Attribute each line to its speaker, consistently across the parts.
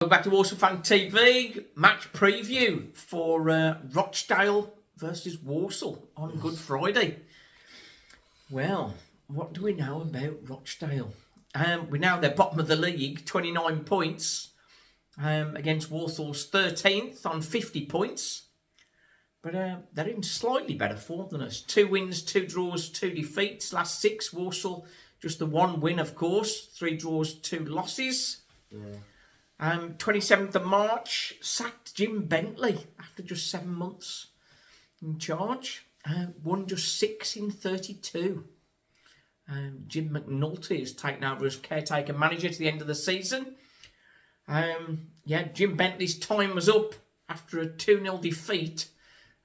Speaker 1: Welcome back to Walsall Fan TV match preview for Rochdale versus Walsall on Good Friday. Well, what do we know about Rochdale? We know they're bottom of the league, 29 points, against Walsall's 13th on 50 points. But they're in slightly better form than us. 2 wins, 2 draws, 2 defeats. Last 6, Walsall just the 1 win, of course. 3 draws, 2 losses.
Speaker 2: Yeah.
Speaker 1: 27th of March, sacked Jim Bentley after just 7 months in charge. Won just 6 in 32. Jim McNulty has taken over as caretaker manager to the end of the season. Jim Bentley's time was up after a 2-0 defeat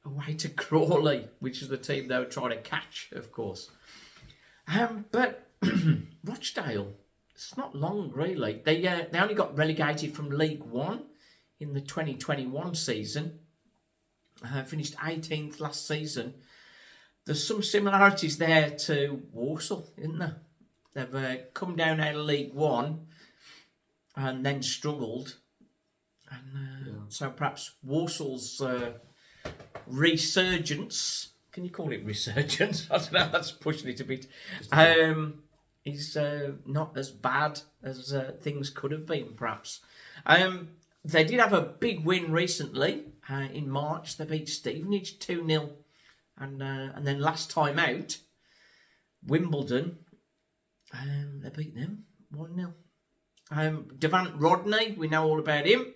Speaker 1: away to Crawley, which is the team they were trying to catch, of course. But Rochdale, it's not long, really. They only got relegated from League One in the 2021 season. Finished 18th last season. There's some similarities there to Walsall, isn't there? They've come down out of League One and then struggled. And so perhaps Walsall's resurgence, can you call it resurgence? I don't know, that's pushing it a bit. Is not as bad as things could have been, perhaps. They did have a big win recently in March. They beat Stevenage 2-0. And then last time out, Wimbledon, they beat them 1-0. Devant Rodney, we know all about him.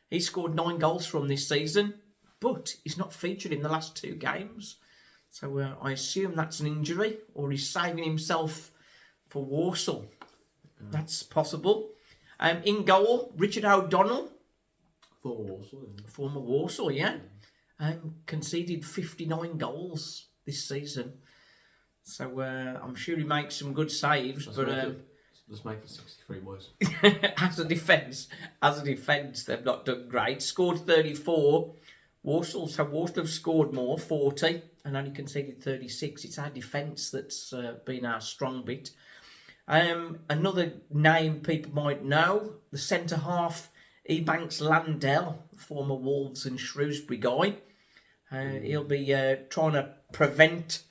Speaker 1: He scored 9 goals from this season, but he's not featured in the last 2 games. So I assume that's an injury, or he's saving himself for Walsall. That's possible. In goal, Richard O'Donnell. Former Walsall, yeah. Conceded 59 goals this season. So I'm sure he makes some good saves.
Speaker 2: Let's make it 63, boys.
Speaker 1: as a defence, they've not done great. Scored 34. Walsall have scored more, 40, and only conceded 36. It's our defence that's been our strong bit. Another name people might know, the centre-half, Ebanks Landell, former Wolves and Shrewsbury guy. He'll be trying to prevent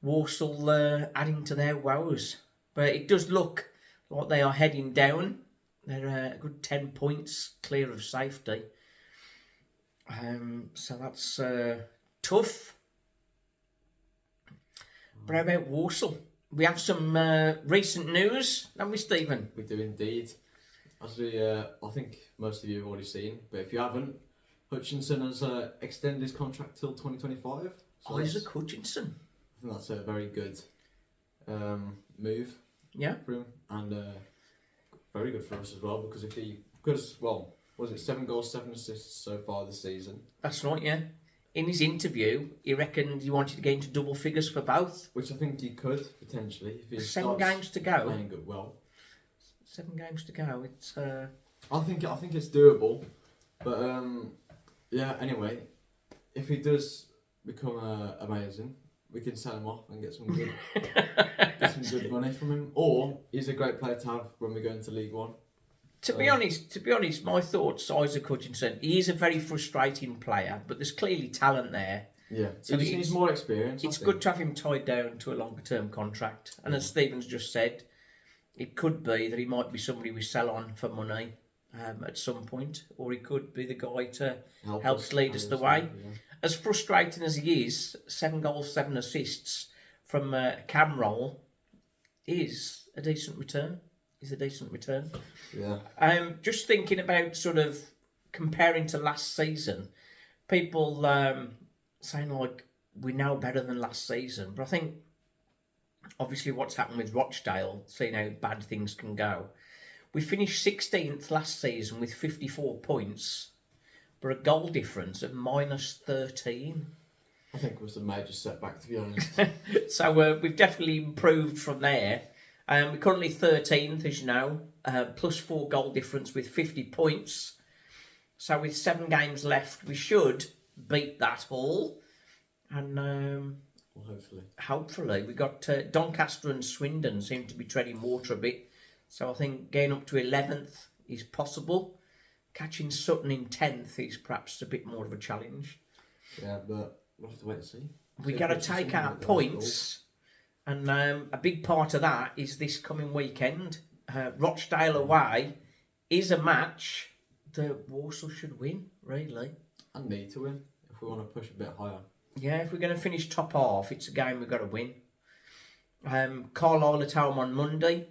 Speaker 1: Walsall adding to their woes. But it does look like they are heading down. They're a good 10 points clear of safety. So that's tough. But how about Walsall? We have some recent news, don't we, Stephen?
Speaker 2: We do indeed. As I think most of you have already seen, but if you haven't, Hutchinson has extended his contract till 2025. So
Speaker 1: Isaac Hutchinson.
Speaker 2: I think that's a very good move.
Speaker 1: Yeah.
Speaker 2: For him, and very good for us as well, because was it 7 goals, 7 assists so far this season?
Speaker 1: That's right, yeah. In his interview, he reckoned he wanted to get into double figures for both.
Speaker 2: Which I think he could, potentially. If he
Speaker 1: 7 games to go.
Speaker 2: Playing good well.
Speaker 1: 7 games to go. It's.
Speaker 2: I think it's doable, but anyway, if he does become amazing, we can sell him off and get some good money from him. Or he's a great player to have when we go into League One.
Speaker 1: To be honest, my thoughts, Isaac Hutchinson, he is a very frustrating player, but there's clearly talent there.
Speaker 2: Yeah,
Speaker 1: so
Speaker 2: he needs more experience.
Speaker 1: It's good to have him tied down to a longer term contract. And as Stephen's just said, it could be that he might be somebody we sell on for money at some point, or he could be the guy to help lead us the way. Yeah. As frustrating as he is, 7 goals, 7 assists from a cam roll is a decent return.
Speaker 2: Yeah.
Speaker 1: Just thinking about sort of comparing to last season, people saying like we know better than last season, but I think obviously what's happened with Rochdale, seeing how bad things can go. We finished 16th last season with 54 points, but a goal difference of -13.
Speaker 2: I think it was a major setback, to be honest.
Speaker 1: So we've definitely improved from there. We're currently 13th, as you know, plus 4 goal difference with 50 points. So with 7 games left, we should beat that all. And
Speaker 2: well,
Speaker 1: hopefully. We got Doncaster and Swindon seem to be treading water a bit. So I think getting up to 11th is possible. Catching Sutton in 10th is perhaps a bit more of a challenge.
Speaker 2: Yeah, but we'll have to wait and see.
Speaker 1: We got to take our points, and a big part of that is this coming weekend. Rochdale away is a match that Walsall should win, really.
Speaker 2: And need to win if we want to push a bit higher.
Speaker 1: Yeah, if we're going to finish top half, it's a game we've got to win. Carlisle at home on Monday.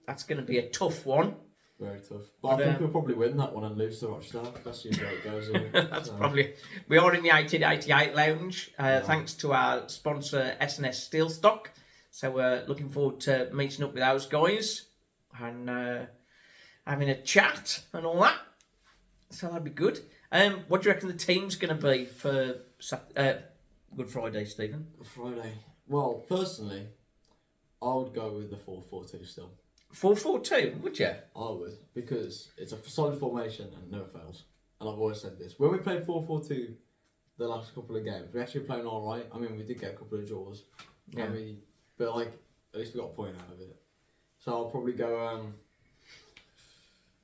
Speaker 1: That's going to be a tough one.
Speaker 2: Very tough. But I think we'll probably win that one and lose to Rochdale. That's usually how it goes, isn't it?
Speaker 1: That's probably... We are in the 1888 lounge, thanks to our sponsor S&S Steelstock. So we're looking forward to meeting up with those guys and having a chat and all that. So that'd be good. What do you reckon the team's going to be for Good Friday, Stephen?
Speaker 2: Friday. Well, personally, I would go with the 4-4-2 still.
Speaker 1: 4-4-2, would you?
Speaker 2: I would, because it's a solid formation and never fails. And I've always said this. When we played 4-4-2 the last couple of games, we actually playing all right. I mean, we did get a couple of draws.
Speaker 1: Yeah.
Speaker 2: But like, at least we got a point out of it. So I'll probably go.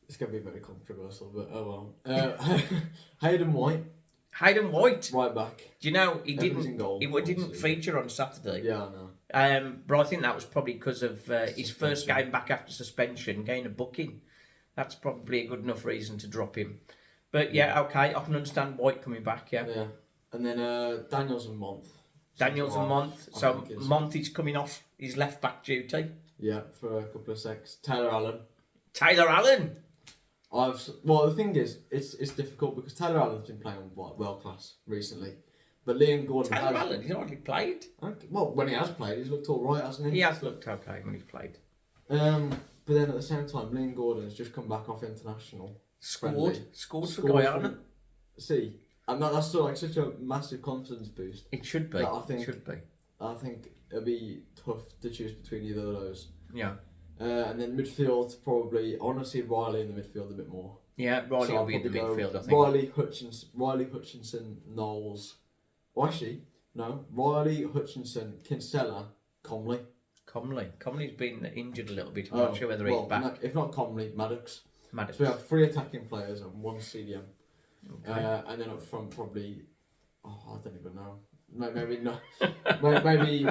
Speaker 2: It's going to be very controversial, but oh well. Hayden White.
Speaker 1: Hayden White.
Speaker 2: Right back.
Speaker 1: Do you know he
Speaker 2: Evans in goal,
Speaker 1: didn't feature on Saturday?
Speaker 2: Yeah, I know.
Speaker 1: But I think that was probably because of his first game back after suspension, getting a booking. That's probably a good enough reason to drop him. But yeah, okay, I can understand White coming back, yeah.
Speaker 2: Yeah. And then Daniels and Month.
Speaker 1: Daniels and Month. So Month is coming off his left back duty.
Speaker 2: Yeah, for a couple of secs. Taylor Allen.
Speaker 1: Taylor Allen!
Speaker 2: Well, the thing is, it's difficult because Taylor Allen's been playing world class recently. But Liam Gordon
Speaker 1: Taylor Allen, he's hardly played.
Speaker 2: Okay. Well, when he has played, he's looked all right, hasn't he?
Speaker 1: He has looked okay when he's played.
Speaker 2: But then at the same time, Liam Gordon has just come back off international.
Speaker 1: Scored for Guyana.
Speaker 2: See, and that's sort of like such a massive confidence boost.
Speaker 1: It should be.
Speaker 2: I think it'll be tough to choose between either of those.
Speaker 1: Yeah.
Speaker 2: And then midfield, probably, I want to see Riley in the midfield a bit more.
Speaker 1: Yeah, Riley will be in the midfield, I think.
Speaker 2: Riley Hutchinson, Knowles. Well, actually, no. Riley, Hutchinson, Kinsella, Comley.
Speaker 1: Comley's been injured a little bit. I'm not sure whether he's back.
Speaker 2: If not Comley, Maddox. So we have 3 attacking players and 1 CDM. Okay. And then up front, probably... Oh, I don't even know. Maybe not. Maybe...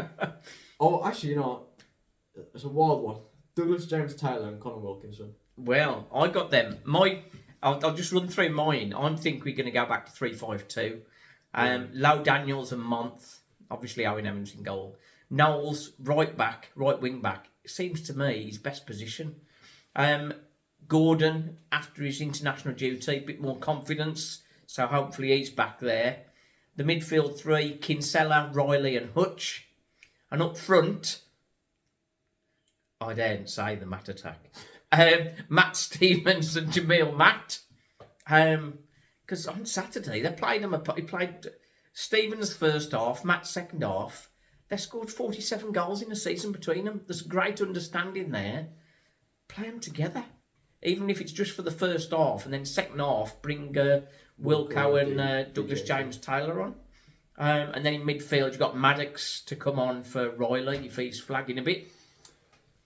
Speaker 2: Oh, actually, you know what? It's a wild one. Douglas James Taylor and Conor Wilkinson.
Speaker 1: Well, I got them. I'll just run through mine. I think we're going to go back to 3-5-2. Low Daniels and Month. Obviously, Owen Evans in goal. Knowles, right wing back. Seems to me his best position. Gordon, after his international duty, a bit more confidence. So hopefully he's back there. The midfield 3, Kinsella, Riley and Hutch. And up front... I daren't say the Matt attack. Matt Stevens and Jamil Matt. Because on Saturday they played them. He played Stevens first half, Matt second half. They scored 47 goals in a season between them. There's great understanding there. Play them together, even if it's just for the first half, and then second half bring Wilco and Douglas James Taylor on. And then in midfield you've got Maddox to come on for Riley if he's flagging a bit.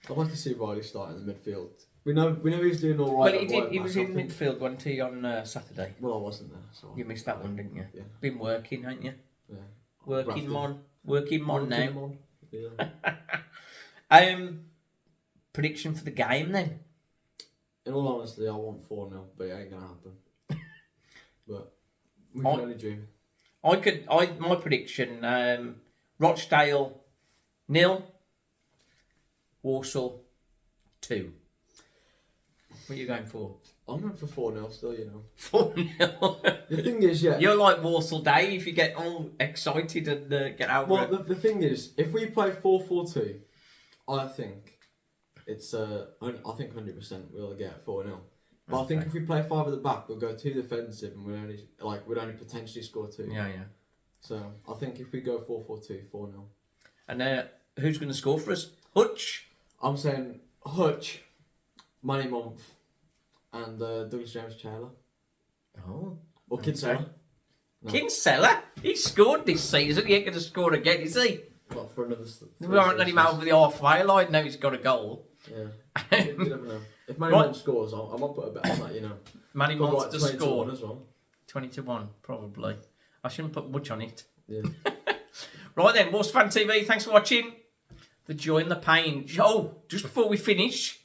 Speaker 2: I'd like to see Riley start in the midfield. We know he's doing all right.
Speaker 1: Well, he was in midfield, wasn't he, on Saturday?
Speaker 2: Well, I wasn't there. So
Speaker 1: you missed that one, didn't you?
Speaker 2: Yeah.
Speaker 1: Been working, haven't you?
Speaker 2: Yeah.
Speaker 1: Working mon now.
Speaker 2: Yeah.
Speaker 1: Prediction for the game then?
Speaker 2: In all honesty, I want 4-0, but it ain't going to happen. But we can only dream.
Speaker 1: My prediction, Rochdale 0, Walsall 2. What are you going for?
Speaker 2: I'm going for 4-0 still, you know.
Speaker 1: 4-0.
Speaker 2: The thing is, yeah.
Speaker 1: You're like Walsall Dave, you get all excited and get out
Speaker 2: Well, the thing is, if we play 4-4-2, I think it's, I think 100% we'll get 4-0. But I think if we play 5 at the back, we'll go 2 defensive and we'd only potentially score 2.
Speaker 1: Yeah.
Speaker 2: So I think if we go 4-4-2, 4-0.
Speaker 1: And who's going to score for us? Hutch?
Speaker 2: I'm saying Hutch, Manny Month, and Douglas James Taylor.
Speaker 1: Oh.
Speaker 2: Or Kinsella.
Speaker 1: No. Kinsella? He scored this season. He ain't going to score again, is he?
Speaker 2: Well, for another...
Speaker 1: We aren't letting him over the halfway line. Now he's got a goal.
Speaker 2: Yeah. You never know. If Manny
Speaker 1: Right.
Speaker 2: Mont scores, I might put a bet on that, you know.
Speaker 1: Manny
Speaker 2: Put
Speaker 1: wants to
Speaker 2: 20 to 1
Speaker 1: score
Speaker 2: as well.
Speaker 1: 20-1, probably. I shouldn't put much on it.
Speaker 2: Yeah.
Speaker 1: Right then, Wolves Fan TV, thanks for watching. The joy and the pain. Oh, just before we finish,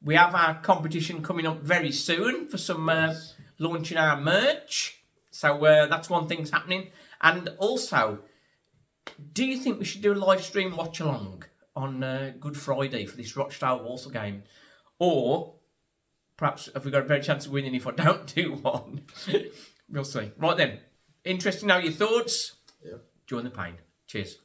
Speaker 1: we have our competition coming up very soon for some launching our merch. So that's one thing's happening. And also, do you think we should do a live stream watch along on Good Friday for this Rochdale Walsall game? Or perhaps have we got a better chance of winning if I don't do one? We'll see. Right then, interesting to know your thoughts.
Speaker 2: Yeah.
Speaker 1: Join the pain. Cheers.